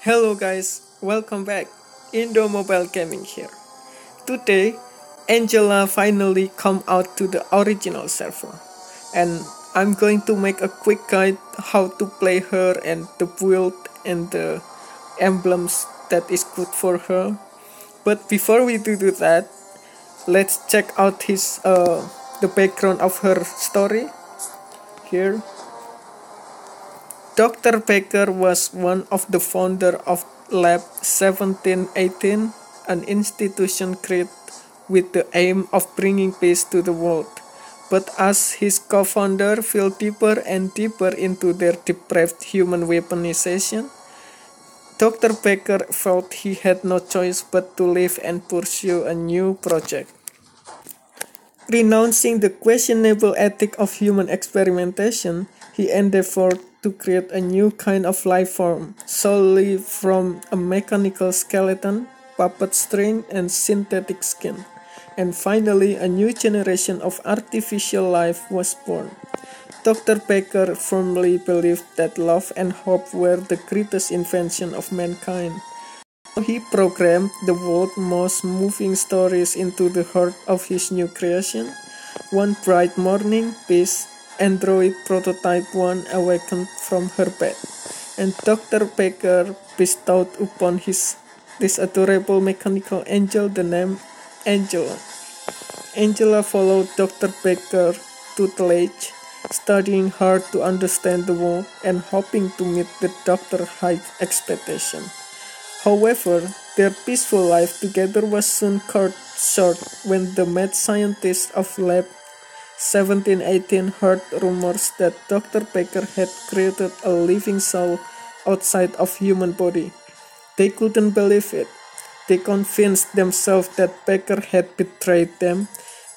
Hello guys, welcome back. Indo Mobile Gaming here. Today, Angela finally come out to the original server, and I'm going to make a quick guide how to play her and the build and the emblems that is good for her. But before we do that, let's check out the background of her story here. Dr. Baker was one of the founder of Lab 1718, an institution created with the aim of bringing peace to the world. But as his co-founder fell deeper and deeper into their depraved human weaponization, Dr. Baker felt he had no choice but to leave and pursue a new project. Renouncing the questionable ethic of human experimentation, he endeavored to create a new kind of life form, solely from a mechanical skeleton, puppet string, and synthetic skin. And finally, a new generation of artificial life was born. Dr. Baker firmly believed that love and hope were the greatest invention of mankind. He programmed the world's most moving stories into the heart of his new creation. One bright morning, Peace, android prototype 1 awakened from her bed, and Dr. Baker bestowed upon this adorable mechanical angel the name Angela. Angela followed Dr. Baker tutelage, studying hard to understand the world and hoping to meet the doctor's high expectation. However, their peaceful life together was soon cut short when the mad scientists of Lab 1718 heard rumors that Dr. Baker had created a living soul outside of human body. They couldn't believe it. They convinced themselves that Baker had betrayed them,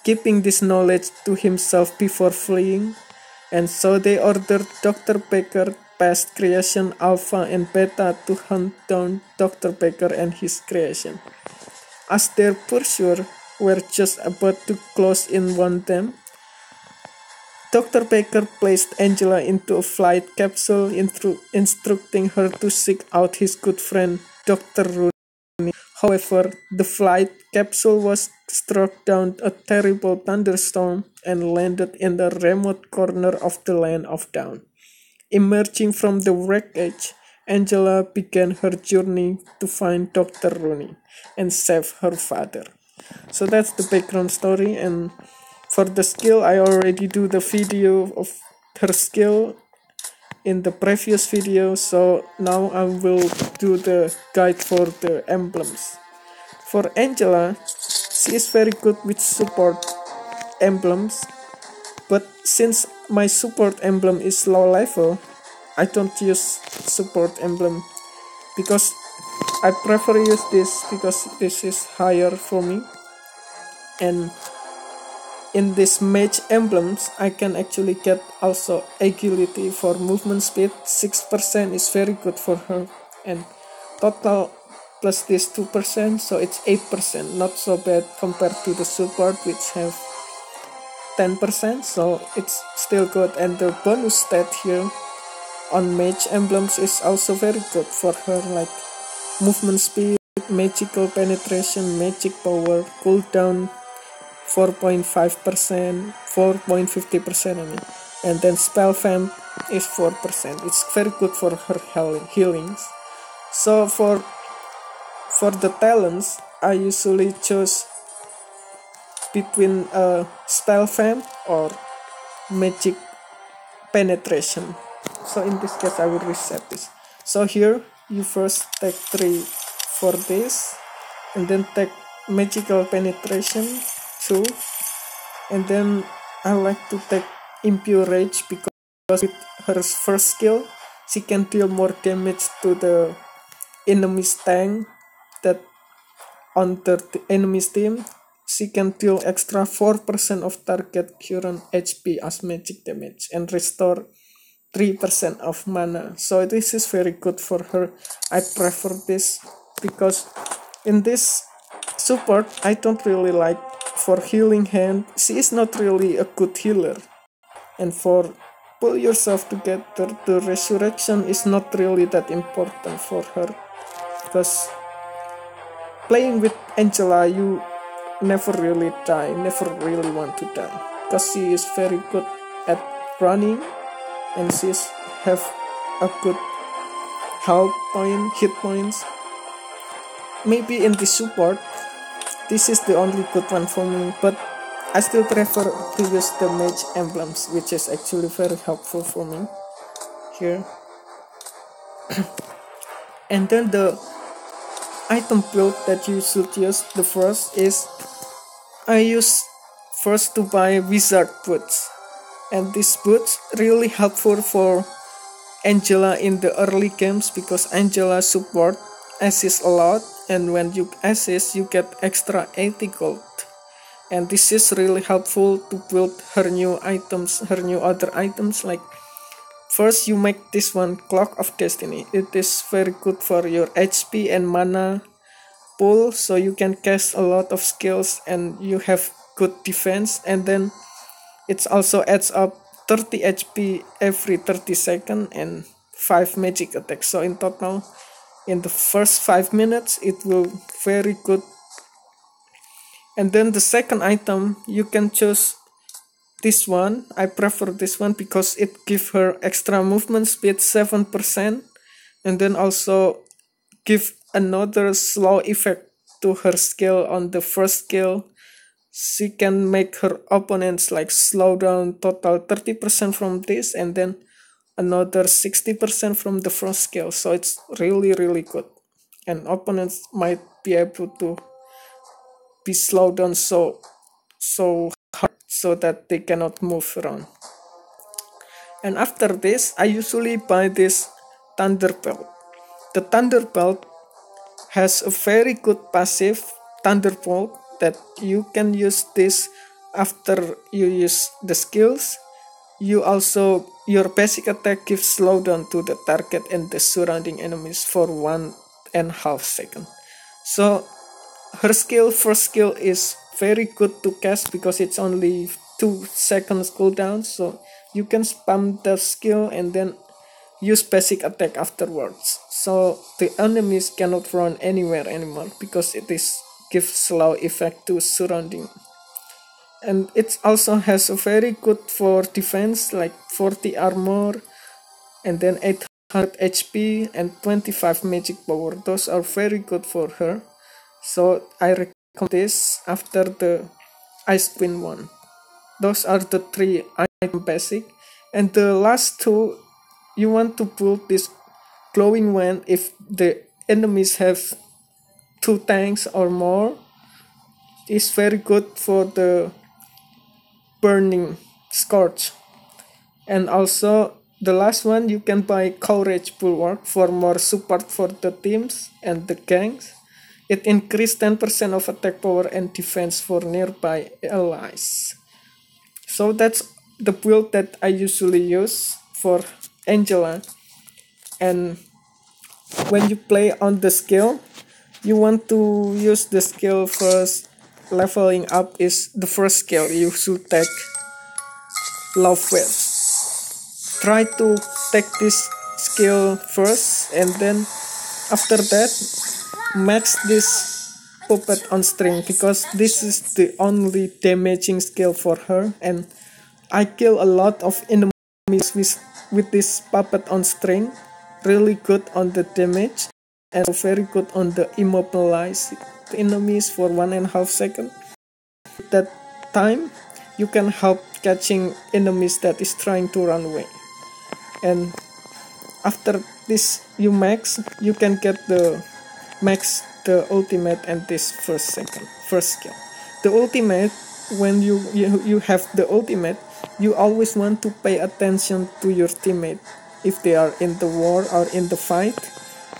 keeping this knowledge to himself before fleeing, and so they ordered Dr. Baker past creation Alpha and Beta to hunt down Dr. Baker and his creation. As their pursuers were just about to close in on them, Dr. Baker placed Angela into a flight capsule, instructing her to seek out his good friend, Dr. Rooney. However, the flight capsule was struck down a terrible thunderstorm and landed in the remote corner of the land of Dawn. Emerging from the wreckage, Angela began her journey to find Dr. Rooney and save her father. So that's the background story, and for the skill, I already do the video of her skill in the previous video, so now I will do the guide for the emblems. For Angela, she is very good with support emblems, but since my support emblem is low level, I don't use support emblem because I prefer use this because this is higher for me. And in this mage emblems, I can actually get also agility for movement speed. 6% is very good for her, and total plus this 2%, so it's 8%, not so bad compared to the support which have 10%, so it's still good. And the bonus stat here on mage emblems is also very good for her, like movement speed, magical penetration, magic power, cooldown 4.5%, 4.50%, I mean, and then spell vamp is 4%. It's very good for her healings. So for the talents, I usually choose between spell vamp or magic penetration. So in this case, I will reset this. So here you first take 3 for this, and then take magical penetration 2, and then I like to take impure rage because with her first skill, she can deal more damage to the enemy's tank that on the enemy's team. She can deal extra 4% of target current HP as magic damage and restore 3% of mana. So this is very good for her. I prefer this because in this support I don't really like for healing hand. She is not really a good healer, and for pull yourself together. The resurrection is not really that important for her, because playing with Angela, you never really die, never really want to die, because she is very good at running, and she's have a good hit points. Maybe in the support, this is the only good one for me, but I still prefer to use the mage emblems, which is actually very helpful for me here. And then the item build that you should use the first is, I use first to buy wizard boots, and these boots really helpful for Angela in the early games, because Angela support assist a lot, and when you assist you get extra 80 gold, and this is really helpful to build her new other items. Like, first you make this one, Clock of Destiny. It is very good for your HP and mana pool, so you can cast a lot of skills and you have good defense, and then it also adds up 30 HP every 30 seconds and 5 magic attacks. So in total, in the first 5 minutes, it will very good. And then the second item, you can choose this one. I prefer this one because it gives her extra movement speed 7%, and then also give another slow effect to her skill. On the first skill, she can make her opponents like slow down total 30% from this, and then another 60% from the first skill. So it's really good, and opponents might be able to be slowed down so hard so that they cannot move around. And after this, I usually buy this thunder belt. The thunder belt has a very good passive, thunderbolt, that you can use this after you use the skills. You also, your basic attack gives slowdown to the target and the surrounding enemies for 1.5 seconds. So her first skill is very good to cast because it's only 2 seconds cooldown, so you can spam the skill and then use basic attack afterwards. So the enemies cannot run anywhere anymore because it is gives slow effect to surrounding. And it also has a very good for defense, like 40 armor and then 800 HP and 25 magic power. Those are very good for her. So I recommend this after the Ice Queen one. Those are the 3 item basic. And the last 2, you want to build this glowing wand if the enemies have 2 tanks or more. It's very good for the burning scorch. And also the last one, you can buy courage bulwark for more support for the teams and the gangs. It increases 10% of attack power and defense for nearby allies. So that's the build that I usually use for Angela. And when you play on the skill, you want to use the skill first. Leveling up is the first skill. You should take Love Waves. Try to take this skill first, and then after that max this puppet on string, because this is the only damaging skill for her, and I kill a lot of enemies with this puppet on string. Really good on the damage and very good on the immobilize enemies for 1.5 seconds. At that time, you can help catching enemies that is trying to run away. And after this you can get the ultimate and this first skill. The ultimate, when you have the ultimate, you always want to pay attention to your teammate. If they are in the war or in the fight,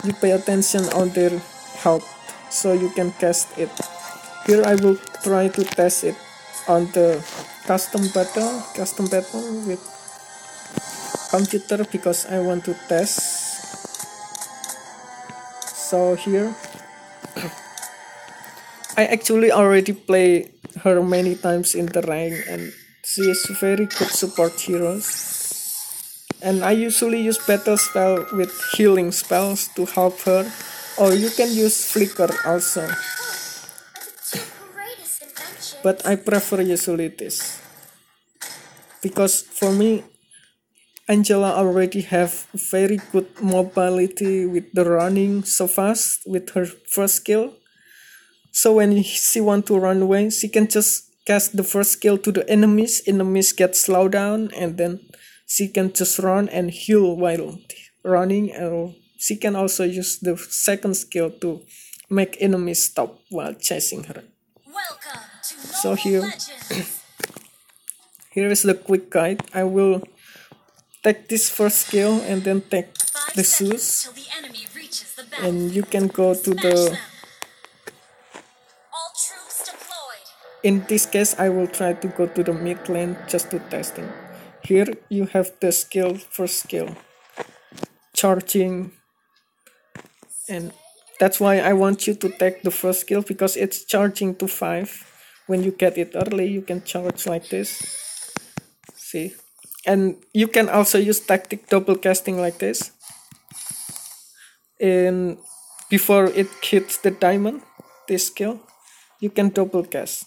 you pay attention on their health so you can cast it. Here I will try to test it on the custom battle with computer because I want to test. So here I actually already play her many times in the rank, and she is very good support heroes. And I usually use battle spell with healing spells to help her, or you can use flicker also. But I prefer usually this, because for me Angela already have very good mobility with the running so fast with her first skill. So when she want to run away, she can just cast the first skill to the enemies. Enemies get slowed down, and then she can just run and heal while running. Or she can also use the second skill to make enemies stop while chasing her. So here is the quick guide. I will take this first skill and then take the shoes, and you can go to the, in this case I will try to go to the mid lane just to testing. Here you have the skill, first skill, charging, and that's why I want you to take the first skill, because it's charging to 5. When you get it early you can charge like this, see. And you can also use tactic double casting like this, and before it hits the diamond, this skill, you can double cast.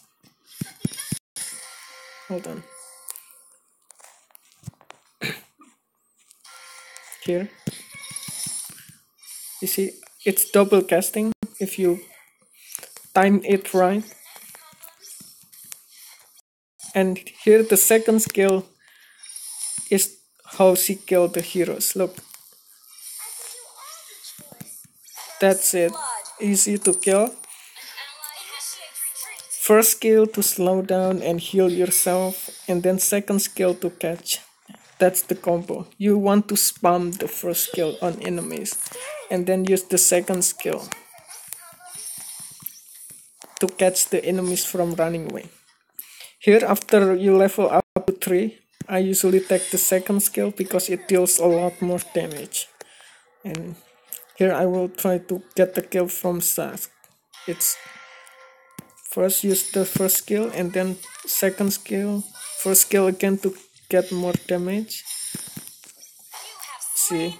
Hold on. Here you see it's double casting if you time it right. And here the second skill is how she killed the heroes. Look, that's it, easy to kill. First skill to slow down and heal yourself, and then second skill to catch. That's the combo. You want to spam the first skill on enemies and then use the second skill to catch the enemies from running away. Here after you level up to 3, I usually take the second skill because it deals a lot more damage. And here I will try to get the kill from Sask. It's first use the first skill and then second skill, first skill again to get more damage. See,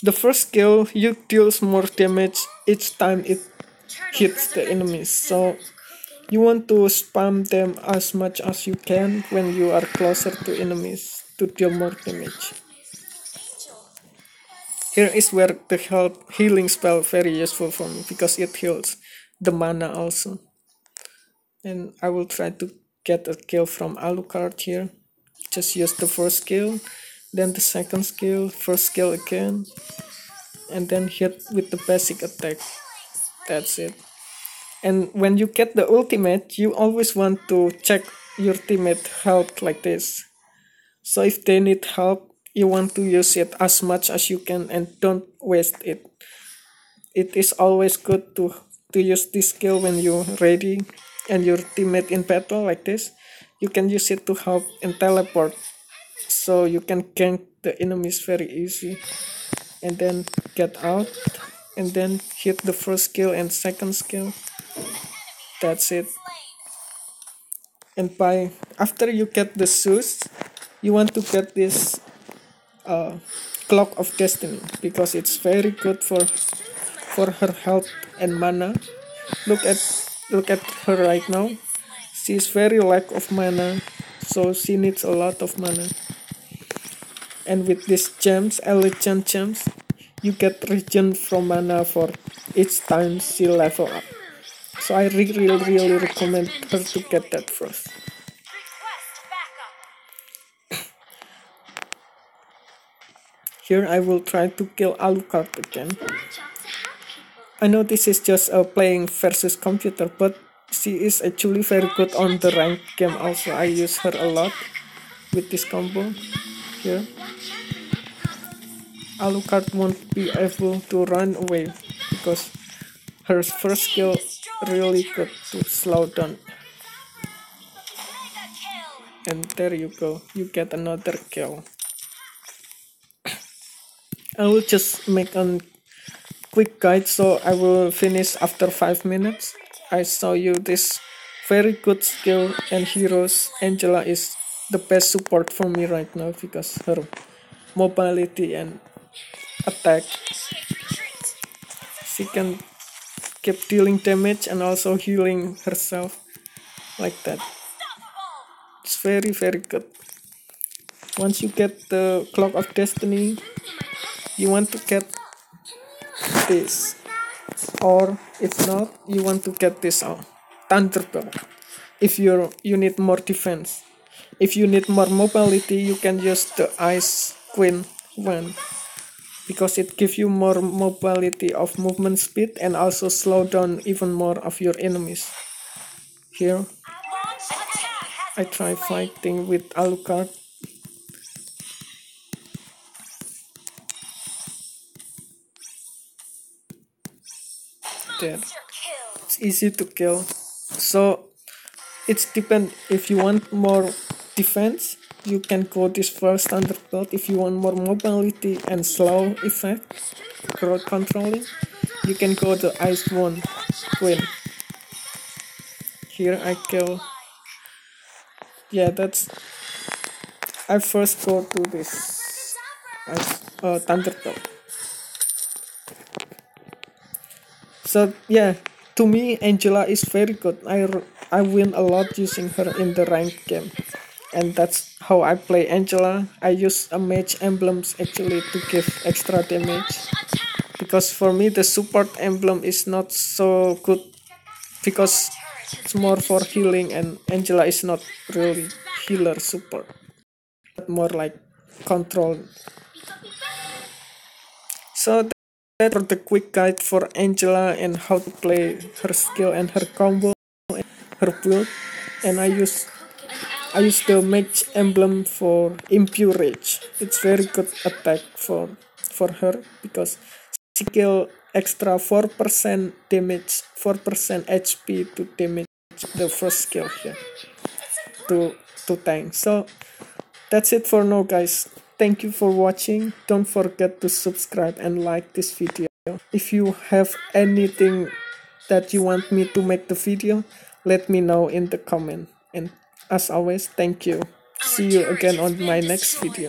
the first skill you deals more damage each time it hits the enemies, so you want to spam them as much as you can when you are closer to enemies to deal more damage. Here is where the healing spell very useful for me, because it heals the mana also. And I will try to get a kill from Alucard here. Just use the first skill, then the second skill, first skill again, and then hit with the basic attack. That's it. And when you get the ultimate, you always want to check your teammate health like this. So if they need help, you want to use it as much as you can and don't waste it. It is always good to use this skill when you're ready and your teammate in battle like this. You can use it to help and teleport, so you can gank the enemies very easy, and then get out and then hit the first skill and second skill. That's it. And after you get the shoes, you want to get this Clock of Destiny, because it's very good for her health and mana. Look at her right now. She's very lack of mana, so she needs a lot of mana. And with these gems, Legend gems, you get regen from mana for each time she level up. So I really recommend her to get that first. Here I will try to kill Alucard again. I know this is just a playing versus computer, but she is actually very good on the ranked game also. I use her a lot with this combo here. Alucard won't be able to run away because her first skill really good to slow down. And there you go, you get another kill. I will just make a quick guide, so I will finish after 5 minutes. I show you this very good skill and heroes. Angela is the best support for me right now because her mobility and attack. She can keep dealing damage and also healing herself like that. It's very very good. Once you get the Clock of Destiny, you want to get this, or if not, you want to get this Thunderbolt. If you need more defense, if you need more mobility, you can use the Ice Queen one, because it gives you more mobility of movement speed and also slow down even more of your enemies. Here I try fighting with Alucard. There, it's easy to kill. So it's depend. If you want more defense, you can go this first Thunderbolt. If you want more mobility and slow effect, crowd controlling, you can go the Ice One Queen. Here I kill. Yeah, that's. I first go to this Thunderbolt. So yeah, to me Angela is very good. I win a lot using her in the ranked game, and that's how I play Angela. I use a mage emblems actually to give extra damage, because for me the support emblem is not so good, because it's more for healing and Angela is not really healer support, but more like control. So that's the quick guide for Angela and how to play her skill and her combo, her build. And I use the mage emblem for impure rage. It's very good attack for her, because she kill extra 4% damage, 4% HP to damage the first skill here to tank. So that's it for now, guys. Thank you for watching. Don't forget to subscribe and like this video. If you have anything that you want me to make the video, let me know in the comment. And as always, thank you. See you again on my next video.